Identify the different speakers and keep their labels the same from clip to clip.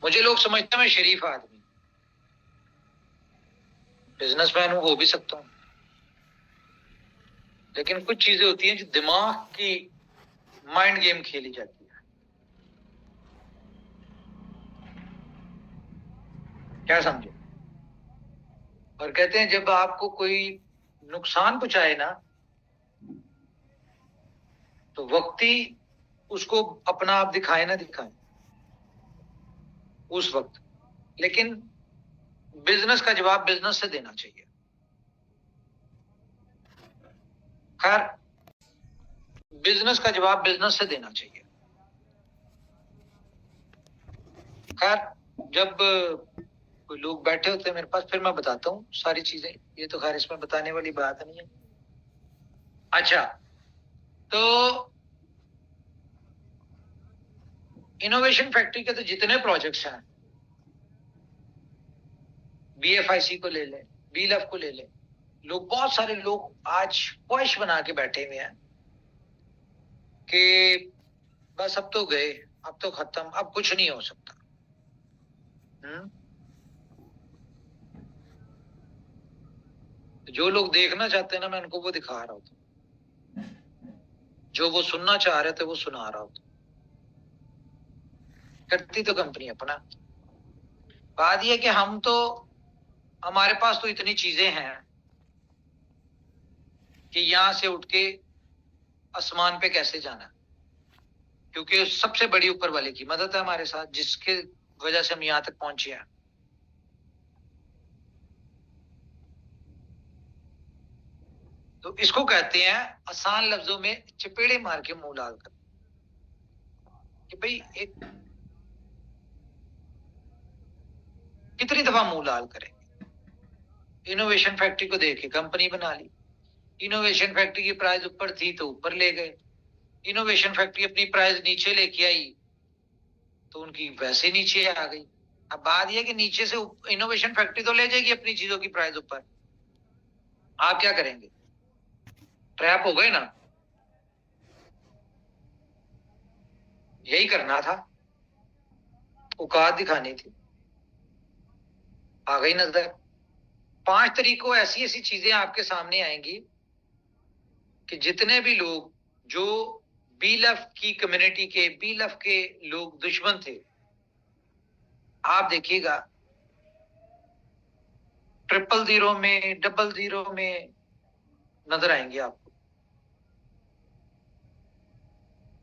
Speaker 1: मुझे लोग समझते हैं मैं शरीफ आदमी, बिजनेसमैन हूं, हो भी सकता हूं, लेकिन कुछ चीजें होती हैं जो दिमाग की माइंड गेम खेली जाती है। क्या समझे? और कहते हैं जब आपको कोई नुकसान पहुंचाए ना, तो वक्ती उसको अपना आप दिखाए ना दिखाए उस वक्त, लेकिन बिजनेस का जवाब बिजनेस से देना चाहिए। खैर, बिजनेस का जवाब बिजनेस से देना चाहिए। खैर, जब कोई लोग बैठे होते हैं मेरे पास, फिर मैं बताता हूँ सारी चीजें। ये तो खैर इसमें बताने वाली बात नहीं है। अच्छा, तो इनोवेशन फैक्ट्री के तो जितने प्रोजेक्ट्स हैं, BFIC को ले लें, BLF को ले लें, लोग, बहुत सारे लोग आज ख्वाहिश बना के बैठे हुए हैं कि बस अब तो गए, अब तो खत्म, अब कुछ नहीं हो सकता। जो लोग देखना चाहते हैं ना, मैं उनको वो दिखा रहा हूं, जो वो सुनना चाह रहे थे वो सुना रहा हूं। करती तो कंपनी अपना। बात यह कि हमारे पास तो इतनी चीजें हैं कि यहां से उठ के आसमान पे कैसे जाना, क्योंकि सबसे बड़ी ऊपर वाले की मदद है हमारे साथ, जिसके वजह से हम यहां तक पहुंचे हैं। तो इसको कहते हैं आसान लफ्जों में चपेड़े मार के मुंह लाल कर, कि भाई एक कितनी दफा मुंह लाल करेंगे। इनोवेशन फैक्ट्री को देख के कंपनी बना ली, इनोवेशन फैक्ट्री की प्राइस ऊपर थी तो ऊपर ले गए, इनोवेशन फैक्ट्री अपनी प्राइस नीचे लेके आई तो उनकी वैसे नीचे आ गई। अब बात यह कि नीचे से इनोवेशन फैक्ट्री तो ले जाएगी अपनी चीजों की प्राइस ऊपर, आप क्या करेंगे? ट्रैप हो गए ना। यही करना था, औकात दिखानी थी, आ गई नजर। 5 तरीकों ऐसी ऐसी चीजें आपके सामने आएंगी कि जितने भी लोग जो BLF की कम्युनिटी के, BLF के लोग दुश्मन थे, आप देखिएगा 000 में, 00 में नजर आएंगे आपको।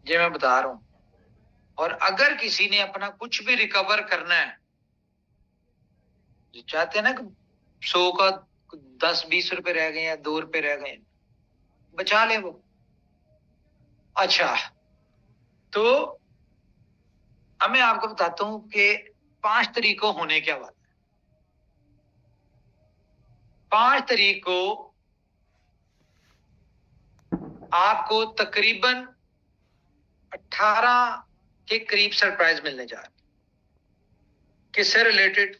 Speaker 1: ये मैं बता रहा हूं। और अगर किसी ने अपना कुछ भी रिकवर करना है, जो चाहते हैं ना कि 100 का 10-20 रुपए रह गए या 2 रुपए रह गए, बचा ले वो। अच्छा, तो अब मैं आपको बताता हूं कि 5 तरीकों होने क्या वाला है। 5 तरीकों आपको तकरीबन 18 के करीब सरप्राइज मिलने जा रहे हैं। किससे रिलेटेड?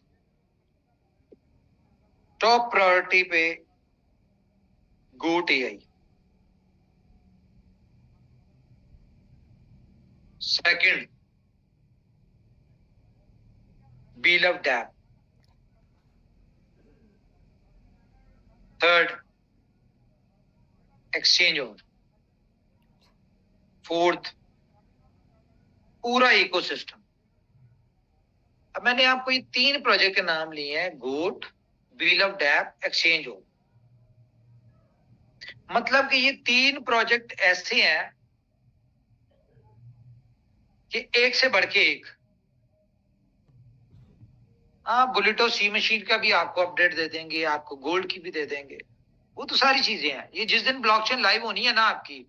Speaker 1: टॉप प्रायोरिटी पे गोट AI, second BLF DAP, third exchange own, fourth पूरा इकोसिस्टम। अब मैंने आपको ये 3 प्रोजेक्ट के नाम लिए हैं, गोट, BLF DAP, एक्सचेंज ओन। मतलब कि ये 3 प्रोजेक्ट ऐसे हैं कि एक से बढ़ के एक। बुलेटो सी मशीन का भी आपको अपडेट दे देंगे, आपको गोल्ड की भी दे देंगे, वो तो सारी चीजें हैं। ये जिस दिन ब्लॉकचेन लाइव होनी है ना आपकी,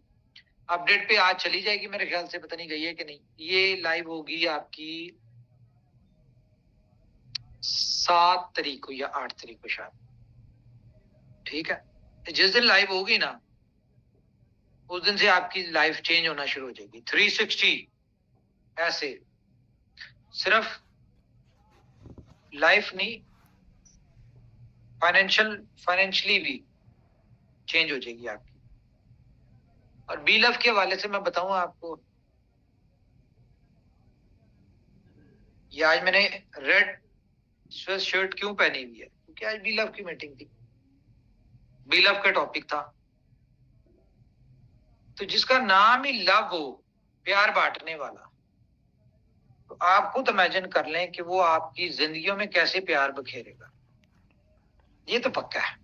Speaker 1: अपडेट पे आज चली जाएगी मेरे ख्याल से, पता नहीं गई है कि नहीं। ये लाइव होगी आपकी 7 तारीख को या 8 तारीख को शायद, ठीक है। जिस दिन लाइव होगी ना, उस दिन से आपकी लाइफ चेंज होना शुरू हो जाएगी। 360 ऐसे, सिर्फ लाइफ नहीं, फाइनेंशियली भी चेंज हो जाएगी आपकी। और BLF के हवाले से मैं बताऊं आपको, ये आज मैंने रेड स्वेट शर्ट क्यों पहनी हुई है? क्योंकि आज बी लव की मीटिंग थी, बी लव का टॉपिक था। तो जिसका नाम ही लव हो, प्यार बांटने वाला, तो आप खुद इमेजिन कर लें कि वो आपकी जिंदगियों में कैसे प्यार बखेरेगा। ये तो पक्का है।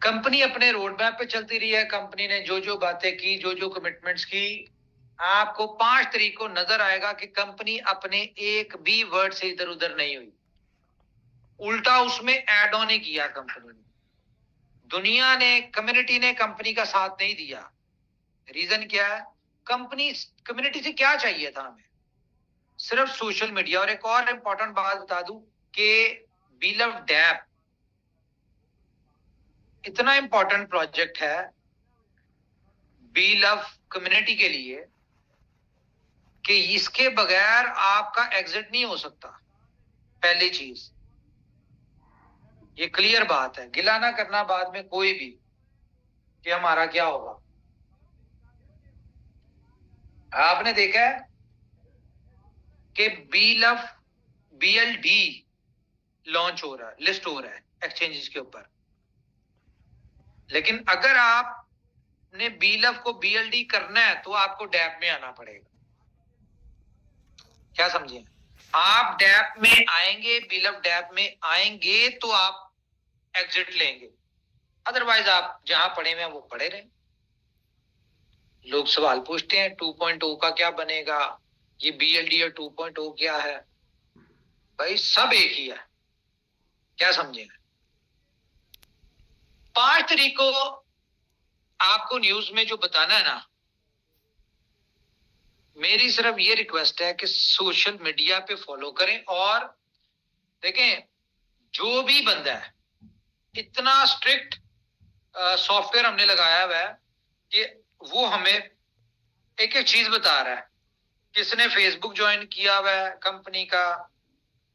Speaker 1: कंपनी अपने रोड मैप पे चलती रही है, कंपनी ने जो जो बातें की, जो जो कमिटमेंट्स की, आपको 5 तारीख को नजर आएगा कि कंपनी अपने एक भी वर्ड से इधर उधर नहीं हुई, उल्टा उसमें एड ऑन ही किया कंपनी ने। दुनिया ने, कम्युनिटी ने कंपनी का साथ नहीं दिया। रीजन क्या है? कंपनी, कम्युनिटी से क्या चाहिए था हमें? सिर्फ सोशल मीडिया। और एक और इंपॉर्टेंट बात बता दूं कि बी लव डैप इतना इंपॉर्टेंट प्रोजेक्ट है बी लव कम्युनिटी के लिए कि इसके बगैर आपका एग्जिट नहीं हो सकता। पहली चीज, ये क्लियर बात है, गिला ना करना बाद में कोई भी कि हमारा क्या होगा। आपने देखा है कि बी लव BLD लॉन्च हो रहा है, लिस्ट हो रहा है एक्सचेंजेस के ऊपर, लेकिन अगर आपने बी लव को BLD करना है तो आपको डैप में आना पड़ेगा। क्या समझे? आप डैप में आएंगे, बी लव डैप में आएंगे तो आप एग्जिट लेंगे, अदरवाइज आप जहां पड़े हुए हैं वो पड़े रहे। लोग सवाल पूछते हैं 2.0 का क्या बनेगा, ये BLD और 2.0 क्या है? भाई सब एक ही है। क्या समझे? 5 तारीख को आपको न्यूज में जो बताना है ना, मेरी सिर्फ ये रिक्वेस्ट है कि सोशल मीडिया पे फॉलो करें। और देखें, जो भी बंदा है, इतना स्ट्रिक्ट सॉफ्टवेयर हमने लगाया हुआ है कि वो हमें एक एक चीज बता रहा है। किसने फेसबुक ज्वाइन किया हुआ है कंपनी का,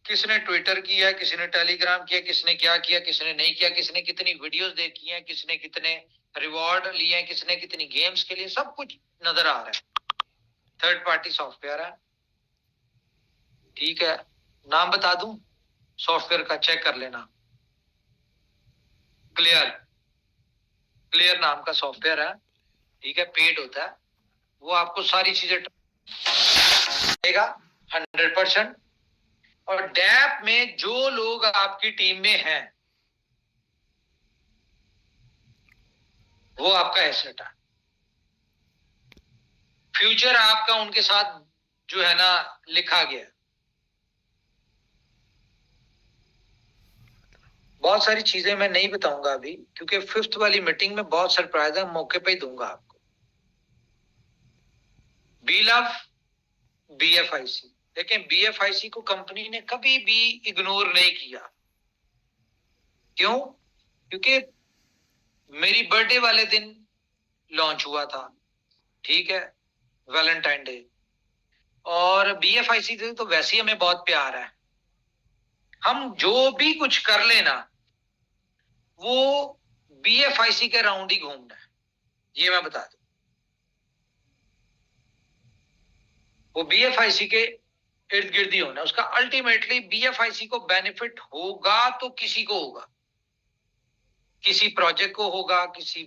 Speaker 1: किसने ट्विटर किया, किसी ने टेलीग्राम किया, किसने क्या किया, किसने नहीं किया, किसने कितनी वीडियोस देखी हैं, किसने कितने रिवॉर्ड लिए हैं, किसने कितनी गेम्स के लिए, सब कुछ नजर आ रहा है। थर्ड पार्टी सॉफ्टवेयर है, ठीक है। नाम बता दूं सॉफ्टवेयर का, चेक कर लेना। क्लियर, क्लियर नाम का सॉफ्टवेयर है, ठीक है, पेड होता है। वो आपको सारी चीजें देगा 100%। और डैप में जो लोग आपकी टीम में हैं वो आपका एसेट है। फ्यूचर आपका उनके साथ जो है ना लिखा गया। बहुत सारी चीजें मैं नहीं बताऊंगा अभी, क्योंकि 5th वाली मीटिंग में बहुत सरप्राइज है, मौके पे ही दूंगा आपको। बी लव BFIC, देखें BFIC को कंपनी ने कभी भी इग्नोर नहीं किया। क्यों? क्योंकि मेरी बर्थडे वाले दिन लॉन्च हुआ था, ठीक है, वैलेंटाइन डे। और BFIC से तो वैसे ही हमें बहुत प्यार है। हम जो भी कुछ कर लेना वो BFIC के राउंड ही घूमना है, ये मैं बता दूं। वो BFIC के इर्द गिर्द ही होना है उसका। अल्टीमेटली BFIC को बेनिफिट होगा तो किसी को होगा, किसी प्रोजेक्ट को होगा, किसी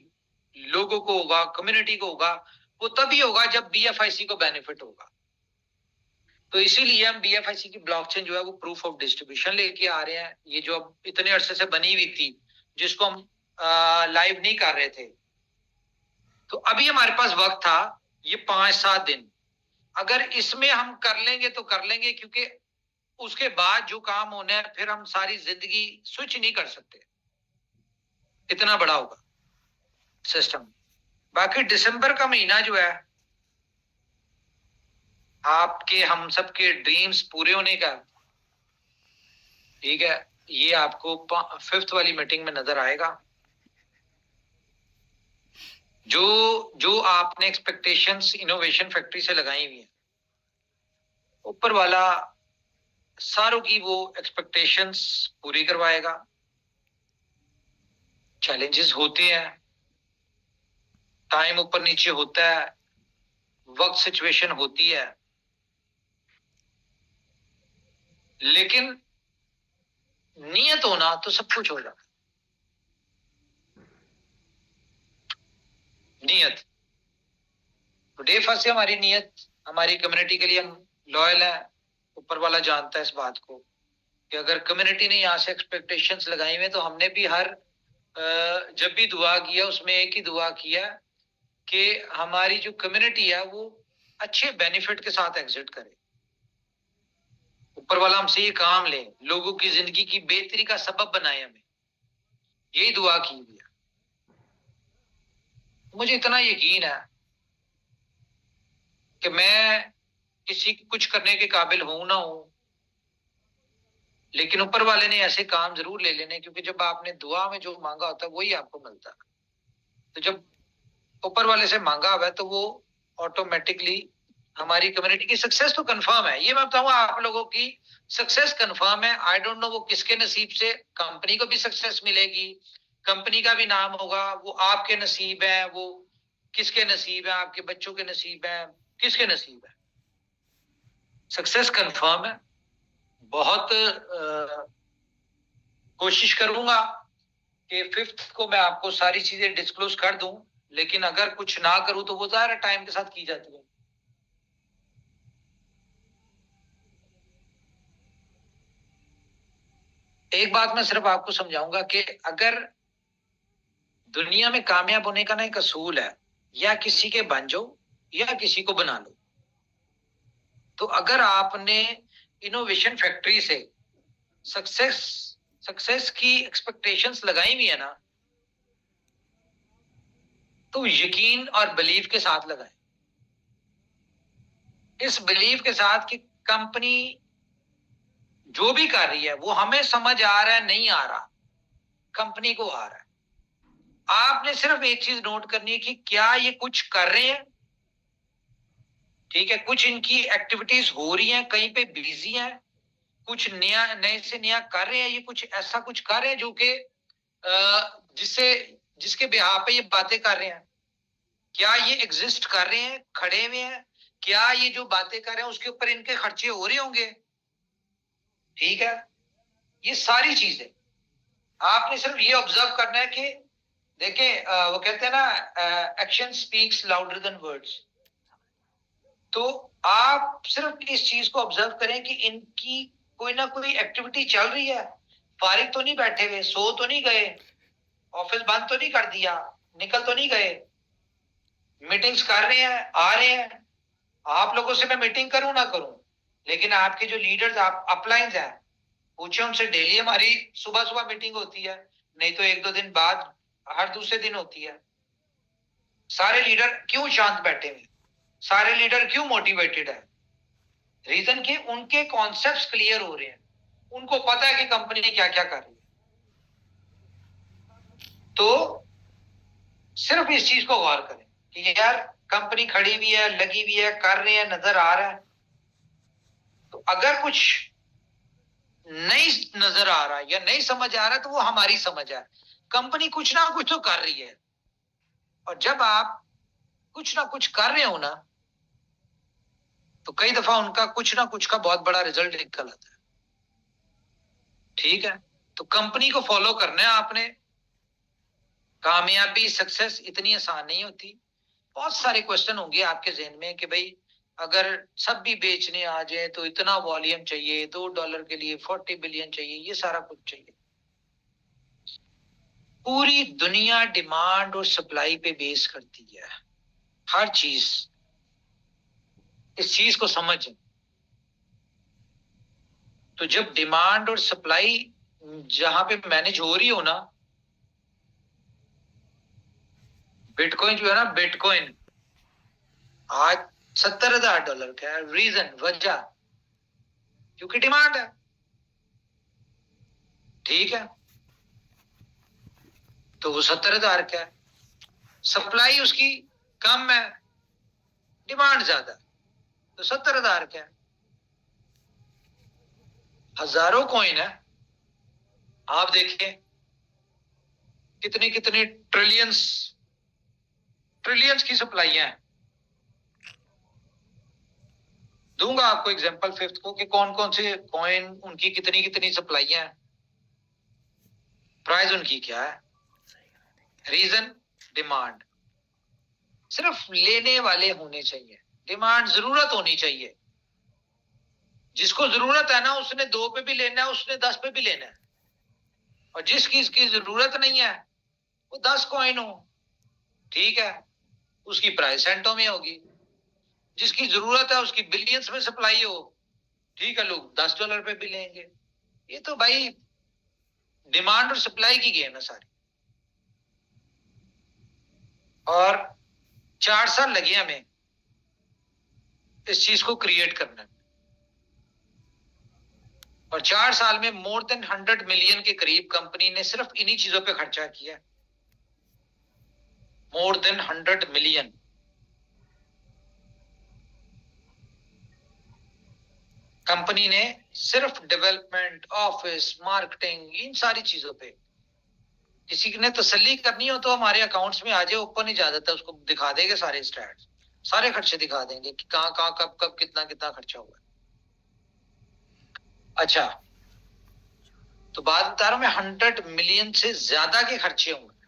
Speaker 1: लोगों को होगा, कम्युनिटी को होगा। वो तभी होगा जब BFIC को बेनिफिट होगा। तो इसीलिए हम BFIC की ब्लॉकचेन जो है वो प्रूफ ऑफ डिस्ट्रीब्यूशन लेके आ रहे हैं। ये जो अब इतने अरसे से बनी हुई थी, जिसको हम लाइव नहीं कर रहे थे, तो अभी हमारे पास वक्त था ये 5-7 दिन। अगर इसमें हम कर लेंगे तो कर लेंगे, क्योंकि उसके बाद जो काम होना है फिर हम सारी जिंदगी स्विच नहीं कर सकते, इतना बड़ा होगा सिस्टम। बाकी दिसंबर का महीना जो है आपके हम सबके ड्रीम्स पूरे होने का, ठीक है, ये आपको 5th वाली मीटिंग में नजर आएगा। जो जो आपने एक्सपेक्टेशंस इनोवेशन फैक्ट्री से लगाई हुई है, ऊपर वाला सारों की वो एक्सपेक्टेशंस पूरी करवाएगा। चैलेंजेस होते हैं, टाइम ऊपर नीचे होता है, वक्त सिचुएशन होती है, लेकिन नियत होना तो सब कुछ हो जाता। नियत तो डे फर्स्ट से हमारी नियत, हमारी कम्युनिटी के लिए हम लॉयल है। ऊपर वाला जानता है इस बात को कि अगर कम्युनिटी ने यहाँ से एक्सपेक्टेशंस लगाई हुए तो हमने भी हर जब भी दुआ किया उसमें एक ही दुआ किया कि हमारी जो कम्युनिटी है वो अच्छे बेनिफिट के साथ एग्जिट करे। ऊपर वाला हमसे ये काम ले, लोगों की जिंदगी की बेहतरी का सबब बनाए हमें, यही दुआ की हुई है। मुझे इतना यकीन है कि मैं किसी कुछ करने के काबिल हूं ना हूं, लेकिन ऊपर वाले ने ऐसे काम जरूर ले लेने, क्योंकि जब आपने दुआ में जो मांगा होता है वही आपको मिलता है। तो जब ऊपर वाले से मांगा हुआ है तो वो ऑटोमेटिकली हमारी कम्युनिटी की सक्सेस तो कंफर्म है। ये मैं बताऊंगा आप लोगों की सक्सेस कंफर्म है। आई डोंट नो वो किसके नसीब से, कंपनी को भी सक्सेस मिलेगी, कंपनी का भी नाम होगा, वो आपके नसीब है, वो किसके नसीब है, आपके बच्चों के नसीब है, किसके नसीब है। सक्सेस कंफर्म है। बहुत कोशिश करूंगा कि 5th को मैं आपको सारी चीजें डिस्क्लोज कर दूं, लेकिन अगर कुछ ना करूं तो वो ज़ाहिर टाइम के साथ की जाती है। एक बात मैं सिर्फ आपको समझाऊंगा कि अगर दुनिया में कामयाब होने का ना एक असूल है, या किसी के बन जाओ या किसी को बना लो। तो अगर आपने इनोवेशन फैक्ट्री से सक्सेस सक्सेस की एक्सपेक्टेशंस लगाई हुई है ना, तो यकीन और बिलीव के साथ लगाएं। इस बिलीव के साथ कि कंपनी जो भी कर रही है वो हमें समझ आ रहा है, नहीं आ रहा, कंपनी को आ रहा है। आपने सिर्फ एक चीज नोट करनी है कि क्या ये कुछ कर रहे हैं, ठीक है, कुछ इनकी एक्टिविटीज हो रही हैं, कहीं पे बिजी हैं, कुछ नया नए से नया कर रहे हैं, ये कुछ ऐसा कुछ कर रहे हैं जो कि जिससे जिसके बिहाफ पे ये बातें कर रहे हैं। क्या ये एग्जिस्ट कर रहे हैं, खड़े हुए हैं, क्या ये जो बातें कर रहे हैं उसके ऊपर इनके खर्चे हो रहे होंगे, ठीक है। ये सारी चीजें आपने सिर्फ ये ऑब्जर्व करना है कि देखें, वो कहते हैं ना, action speaks louder than words. तो आप सिर्फ इस चीज को ऑब्जर्व करें कि इनकी कोई ना कोई एक्टिविटी चल रही है, फारिग तो नहीं बैठे हुए, सो तो नहीं गए, ऑफिस बंद तो नहीं कर दिया, निकल तो नहीं गए, मीटिंग्स कर रहे हैं, आ रहे हैं। आप लोगों से मैं मीटिंग करूं ना करूं, लेकिन आपके जो लीडर्स, आप अपलाइंस हैं, पूछे उनसे, डेली हमारी सुबह सुबह मीटिंग होती है, नहीं तो एक दो दिन बाद हर दूसरे दिन होती है। सारे लीडर क्यों शांत बैठे हैं, सारे लीडर क्यों मोटिवेटेड है? रीजन कि उनके कॉन्सेप्ट्स क्लियर हो रहे हैं, उनको पता है कि कंपनी क्या क्या कर रही है। तो सिर्फ इस चीज को गौर करें कि यार कंपनी खड़ी हुई है, लगी हुई है, कर रहे हैं, नजर आ रहा है। तो अगर कुछ नहीं नजर आ रहा या नहीं समझ आ रहा तो वो हमारी समझ है, कंपनी कुछ ना कुछ तो कर रही है। और जब आप कुछ ना कुछ कर रहे हो ना, तो कई दफा उनका कुछ ना कुछ का बहुत बड़ा रिजल्ट निकल आता है, ठीक है। तो कंपनी को फॉलो करना है आपने। कामयाबी, सक्सेस इतनी आसान नहीं होती। बहुत सारे क्वेश्चन होंगे आपके जहन में कि भाई अगर सब भी बेचने आ जाए तो इतना वॉल्यूम चाहिए, $2 के लिए 40 बिलियन चाहिए, ये सारा कुछ चाहिए। पूरी दुनिया डिमांड और सप्लाई पे बेस करती है हर चीज। इस चीज को समझ, तो जब डिमांड और सप्लाई जहां पे मैनेज हो रही हो ना, बिटकॉइन जो है ना, बिटकॉइन आज $70,000 का है। रीजन, वजह, क्योंकि डिमांड है, ठीक है। तो वो 70,000 का है, सप्लाई उसकी कम है, डिमांड ज्यादा, तो 70,000 का है। हजारों कॉइन है, आप देखिए कितने कितने ट्रिलियंस ट्रिलियंस की सप्लाई है। दूंगा आपको एग्जांपल फिफ्थ को कि कौन कौन से कॉइन, उनकी कितनी कितनी सप्लाईयां हैं, प्राइस उनकी क्या है। रीजन डिमांड, सिर्फ लेने वाले होने चाहिए, डिमांड जरूरत होनी चाहिए। जिसको जरूरत है ना उसने 2 पे भी लेना है, उसने 10 पे भी लेना है। और जिसकी इसकी जरूरत नहीं है वो 10 कॉइन हो, ठीक है, उसकी प्राइस सेंटों में होगी। जिसकी जरूरत है उसकी बिलियंस में सप्लाई हो, ठीक है, लोग $10 पे भी लेंगे। ये तो भाई डिमांड और सप्लाई की गेम है सारी। और 4 साल लगे हमें इस चीज को क्रिएट करने में, और 4 साल में मोर देन 100 मिलियन के करीब कंपनी ने सिर्फ इन्हीं चीजों पे खर्चा किया। More than 100 million. कंपनी ने सिर्फ डेवलपमेंट, ऑफिस, मार्केटिंग, इन सारी चीजों पे। किसी ने तसल्ली करनी हो तो हमारे अकाउंट्स में आ जाए, ओपन इजाजत है, उसको दिखा देंगे सारे स्टैट्स, सारे खर्चे दिखा देंगे कि कहां कहां कब कब कितना कितना खर्चा हुआ है। अच्छा, तो बात बता रहा हूं मैं, 100 मिलियन से ज्यादा के खर्चे होंगे,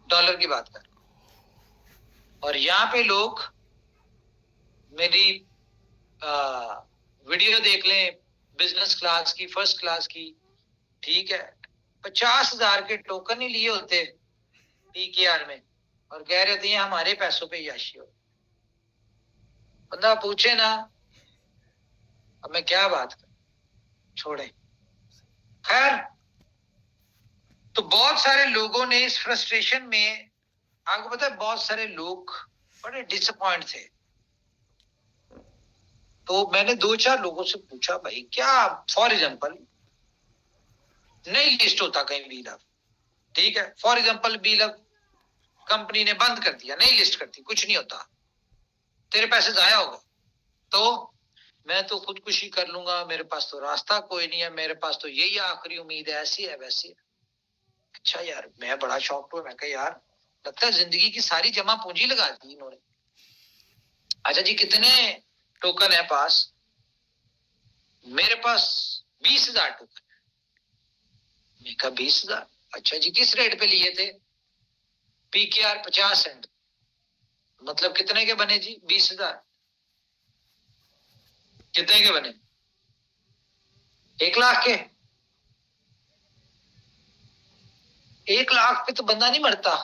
Speaker 1: डॉलर की बात कर। और यहाँ पे लोग मेरी वीडियो देख लें, बिजनेस क्लास की, फर्स्ट क्लास की, ठीक है, 50,000 के टोकन ही लिए होते पीकेआर में, और कह रहे थे ये हमारे पैसों पे याशी हो। बंदा पूछे ना, अब मैं क्या बात कर, छोड़े। खैर, तो बहुत सारे लोगों ने इस फ्रस्ट्रेशन में, आपको पता है बहुत सारे लोग बड़े डिसअपॉइंट थे। तो मैंने 2-4 लोगों से पूछा, भाई क्या, फॉर एग्जाम्पल नहीं लिस्ट होता कहीं बीलव, ठीक है, फॉर एग्जाम्पल बीलव कंपनी ने बंद कर दिया, नहीं लिस्ट करती, कुछ नहीं होता, तेरे पैसे जाया होगा, तो मैं तो खुदकुशी कर लूंगा, मेरे पास तो रास्ता कोई नहीं है, मेरे पास तो यही आखिरी उम्मीद है, ऐसी है वैसी है। अच्छा यार, मैं बड़ा शॉक्ड हुआ, मैं कहा यार लगता है जिंदगी की सारी जमा पूंजी लगा दी इन्होंने। अच्छा जी, कितने टोकन है पास? मेरे पास 20,000 टोकन। मैं कहा 20,000, अच्छा जी, किस रेट पे लिए थे? पीकेआर 50 सेंट, मतलब कितने के बने जी? 20,000। कितने के बने? 1 लाख के। 1 लाख पे तो बंदा नहीं मरता,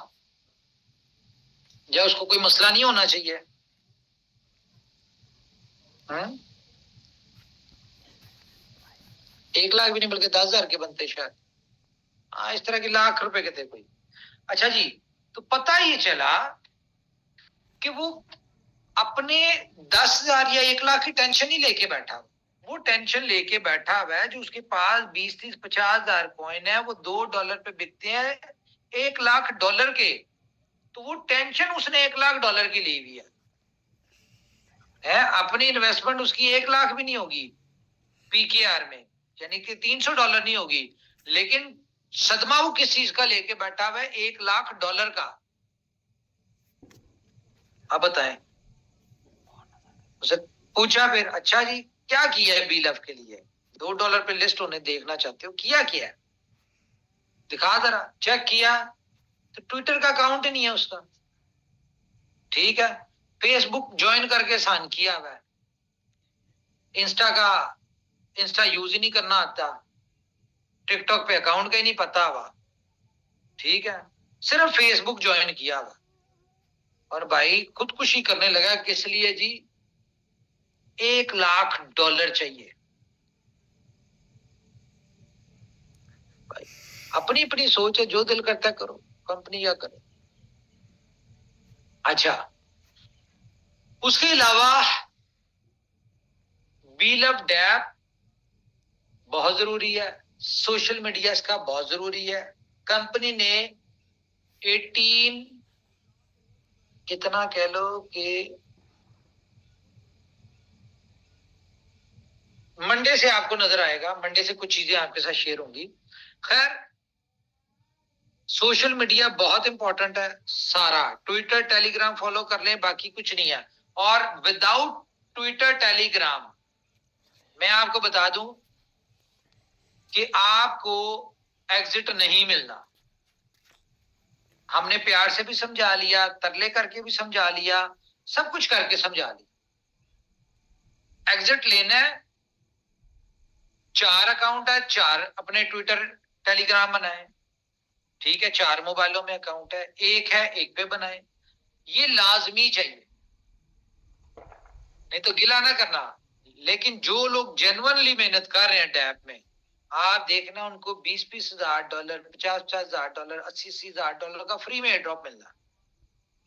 Speaker 1: या उसको कोई मसला नहीं होना चाहिए। 1 लाख भी नहीं, बल्कि 10,000 के बनते शायद। हाँ, इस तरह के लाख रुपए के थे कोई। अच्छा जी, तो पता ये चला कि वो अपने 10,000 या 1 लाख की टेंशन नहीं लेके बैठा, वो टेंशन लेके बैठा हुआ है जो उसके पास 20, 30, 50,000 कॉइन है, वो $2 पे बिकते हैं $1 लाख के। तो वो टेंशन उसने $1 लाख की ली हुई है। अपनी इन्वेस्टमेंट उसकी 1 लाख भी नहीं होगी पीकेआर में, यानी कि $300 नहीं होगी, लेकिन सदमा वो किस चीज का लेके बैठा हुआ है? $1 लाख का। अब बताएं, उसे पूछा फिर, अच्छा जी क्या किया है बीलफ के लिए? $2 पे लिस्ट होने देखना चाहते हो, किया क्या है? दिखा जरा। चेक किया तो ट्विटर का अकाउंट ही नहीं है उसका, ठीक है, फेसबुक ज्वाइन करके साइन किया हुआ है, इंस्टा यूज ही नहीं करना आता, टिकटॉक पे अकाउंट का ही नहीं पता हुआ, ठीक है, सिर्फ फेसबुक ज्वाइन किया हुआ, और भाई खुदकुशी करने लगा। किस लिए जी? $1 लाख चाहिए। भाई अपनी अपनी सोच है, जो दिल करता करो, कंपनी क्या करे। अच्छा, उसके अलावा बीलव डैप बहुत जरूरी है, सोशल मीडिया इसका बहुत जरूरी है। कंपनी ने 18, कितना कह लो कि मंडे से आपको नजर आएगा, मंडे से कुछ चीजें आपके साथ शेयर होंगी। खैर, सोशल मीडिया बहुत इंपॉर्टेंट है, सारा ट्विटर टेलीग्राम फॉलो कर लें, बाकी कुछ नहीं है। और विदाउट ट्विटर, टेलीग्राम, मैं आपको बता दूं कि आपको एग्जिट नहीं मिलना। हमने प्यार से भी समझा लिया, तरले करके भी समझा लिया, सब कुछ करके समझा लिया। एग्जिट लेना है, 4 अकाउंट है, 4 अपने ट्विटर टेलीग्राम बनाए, ठीक है, 4 मोबाइलों में अकाउंट है, एक है एक पे बनाए, ये लाजमी चाहिए, नहीं तो गिला ना करना। लेकिन जो लोग जेन्युइनली मेहनत कर रहे हैं डैप में, आप देखना उनको $20-20 हजार, $50-50 हजार, $80-80 हजार का फ्री में ड्रॉप मिलना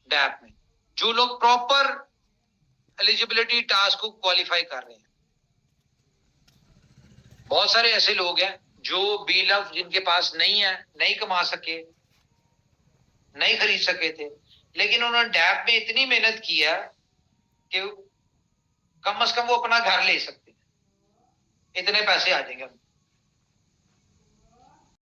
Speaker 1: डैप में, जो लोग प्रॉपर एलिजिबिलिटी टास्क को क्वालिफाई कर रहे हैं। बहुत सारे ऐसे लोग हैं जो बी लव जिनके पास नहीं है, नहीं कमा सके, नहीं खरीद सके थे, लेकिन उन्होंने डैप में इतनी मेहनत की है कि कम से कम वो अपना घर ले सकते हैं, इतने पैसे आ जाएंगे।